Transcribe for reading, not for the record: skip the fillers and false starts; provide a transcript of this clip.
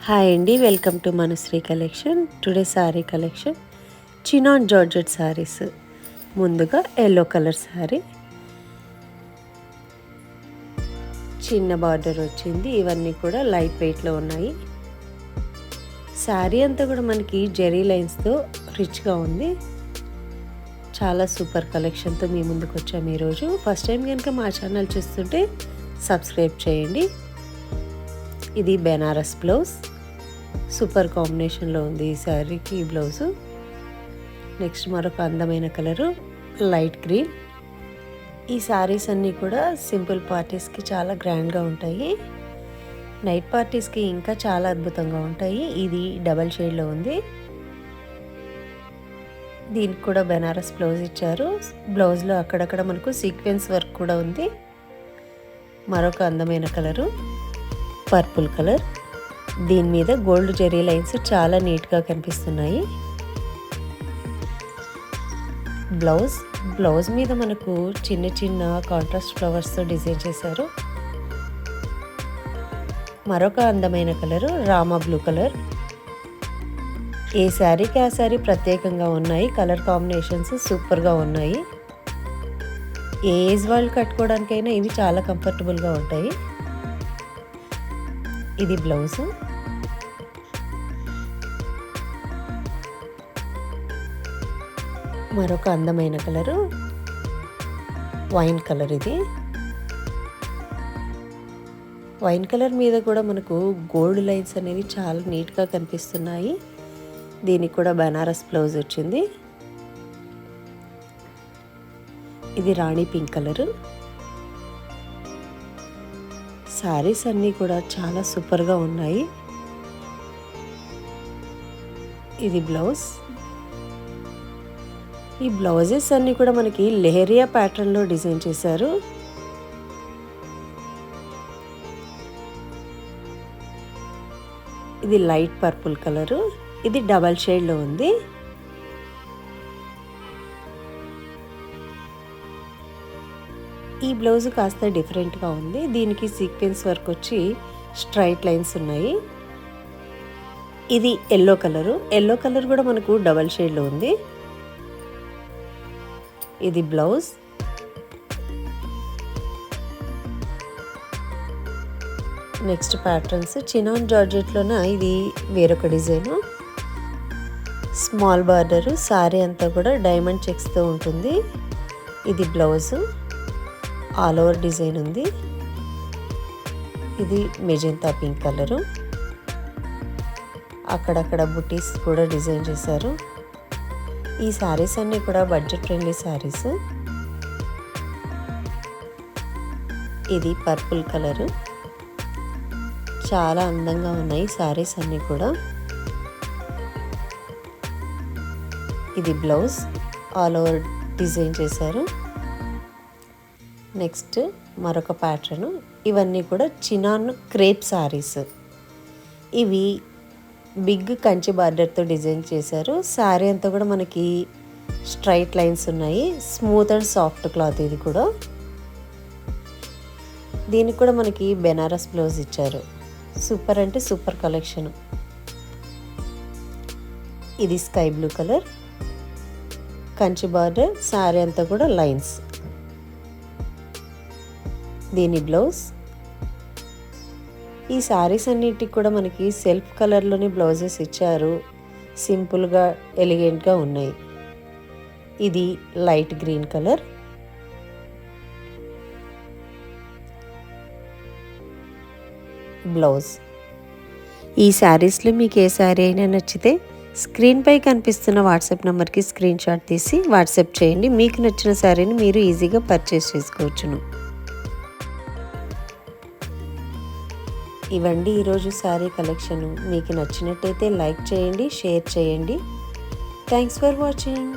Hi అండి, welcome to Manushree collection. Today sari collection chinon georgette saris. ముందుగా yellow colour sari, చిన్న border వచ్చింది. ఇవన్నీ కూడా లైట్ వెయిట్లో ఉన్నాయి. శారీ అంతా కూడా మనకి జెరీ లైన్స్తో రిచ్గా ఉంది. చాలా సూపర్ కలెక్షన్తో మీ ముందుకు వచ్చాము ఈరోజు. ఫస్ట్ టైం కనుక మా ఛానల్ చూస్తుంటే సబ్స్క్రైబ్ చేయండి. ఇది బెనారస్ బ్లౌజ్, సూపర్ కాంబినేషన్లో ఉంది ఈ శారీకి బ్లౌజు. నెక్స్ట్ మరొక అందమైన కలరు లైట్ గ్రీన్. ఈ శారీస్ అన్నీ కూడా సింపుల్ పార్టీస్కి చాలా గ్రాండ్గా ఉంటాయి. నైట్ పార్టీస్కి ఇంకా చాలా అద్భుతంగా ఉంటాయి. ఇది డబల్ షేడ్లో ఉంది. దీనికి కూడా బెనారస్ బ్లౌజ్ ఇచ్చారు. బ్లౌజ్లో అక్కడక్కడ మనకు సీక్వెన్స్ వర్క్ కూడా ఉంది. మరొక అందమైన కలరు పర్పుల్ కలర్. దీని మీద గోల్డ్ జెరీ లైన్స్ చాలా నీట్గా కనిపిస్తున్నాయి. బ్లౌజ్ మీద మనకు చిన్న చిన్న కాంట్రాస్ట్ ఫ్లవర్స్తో డిజైన్ చేశారు. మరొక అందమైన కలరు రామా బ్లూ కలర్. ఏ శారీకి ఆ శారీ ప్రత్యేకంగా ఉన్నాయి. కలర్ కాంబినేషన్స్ సూపర్గా ఉన్నాయి. ఏ ఏజ్ వాళ్ళు కట్టుకోవడానికైనా ఇవి చాలా కంఫర్టబుల్గా ఉంటాయి. ఇది బ్లౌజు. మరొక అందమైన కలరు వైన్ కలర్. ఇది వైన్ కలర్ మీద కూడా మనకు గోల్డ్ లైన్స్ అనేవి చాలా నీట్గా కనిపిస్తున్నాయి. దీనికి కూడా బెనారస్ బ్లౌజ్ వచ్చింది. ఇది రాణి పింక్ కలరు. శారీస్ అన్నీ కూడా చాలా సూపర్గా ఉన్నాయి. ఇది బ్లౌజ్. ఈ బ్లౌజెస్ అన్నీ కూడా మనకి లెహరియా ప్యాటర్న్లో డిజైన్ చేశారు. ఇది లైట్ పర్పుల్ కలరు. ఇది డబల్ షేడ్లో ఉంది. ఈ బ్లౌజ్ కాస్త డిఫరెంట్గా ఉంది. దీనికి సీక్వెన్స్ వర్క్ వచ్చి స్ట్రైట్ లైన్స్ ఉన్నాయి. ఇది ఎల్లో కలరు. ఎల్లో కలర్ కూడా మనకు డబల్ షేడ్లో ఉంది. ఇది బ్లౌజ్. నెక్స్ట్ ప్యాటర్న్స్ చినాన్ జార్జెట్లోన ఇది వేరొక డిజైను. Small border. శారీ అంతా కూడా డైమండ్ చెక్స్తో ఉంటుంది. ఇది బ్లౌజు. ఆల్ ఓవర్ డిజైన్ ఉంది. ఇది మెజెంతా పింక్ కలరు. అక్కడక్కడ బుటీస్ కూడా డిజైన్ చేశారు. ఈ శారీస్ అన్నీ కూడా బడ్జెట్ ఫ్రెండ్లీ శారీస్. ఇది పర్పుల్ కలరు. చాలా అందంగా ఉన్నాయి శారీస్ అన్నీ కూడా. ఇది బ్లౌజ్. ఆల్ ఓవర్ డిజైన్ చేశారు. నెక్స్ట్ మరొక ప్యాటర్న్. ఇవన్నీ కూడా చినాన్ క్రేప్ శారీస్. ఇవి బిగ్ కంచి బార్డర్తో డిజైన్ చేశారు. శారీ అంతా కూడా మనకి స్ట్రైట్ లైన్స్ ఉన్నాయి. స్మూత్ అండ్ సాఫ్ట్ క్లాత్ ఇది కూడా. దీనికి కూడా మనకి బెనారస్ బ్లౌజ్ ఇచ్చారు. సూపర్ అంటే సూపర్ కలెక్షన్. ఇది sky blue colour. Kanchi border. Sari అంతా కూడా లైన్స్. దీని బ్లౌజ్. ఈ శారీస్ అన్నిటికి కూడా మనకి సెల్ఫ్ కలర్లోని బ్లౌజెస్ ఇచ్చారు. సింపుల్గా ఎలిగెంట్గా ఉన్నాయి. ఇది లైట్ గ్రీన్ కలర్. బ్లౌజ్. ఈ శారీస్లో మీకు ఏ శారీ అయినా నచ్చితే స్క్రీన్పై కనిపిస్తున్న వాట్సాప్ నెంబర్కి స్క్రీన్ షాట్ తీసి వాట్సాప్ చేయండి. మీకు నచ్చిన శారీని మీరు ఈజీగా పర్చేస్ చేసుకోవచ్చును. ఇవండి ఈరోజు శారీ కలెక్షన్. మీకు నచ్చినట్టయితే లైక్ చేయండి, షేర్ చేయండి. Thanks for watching.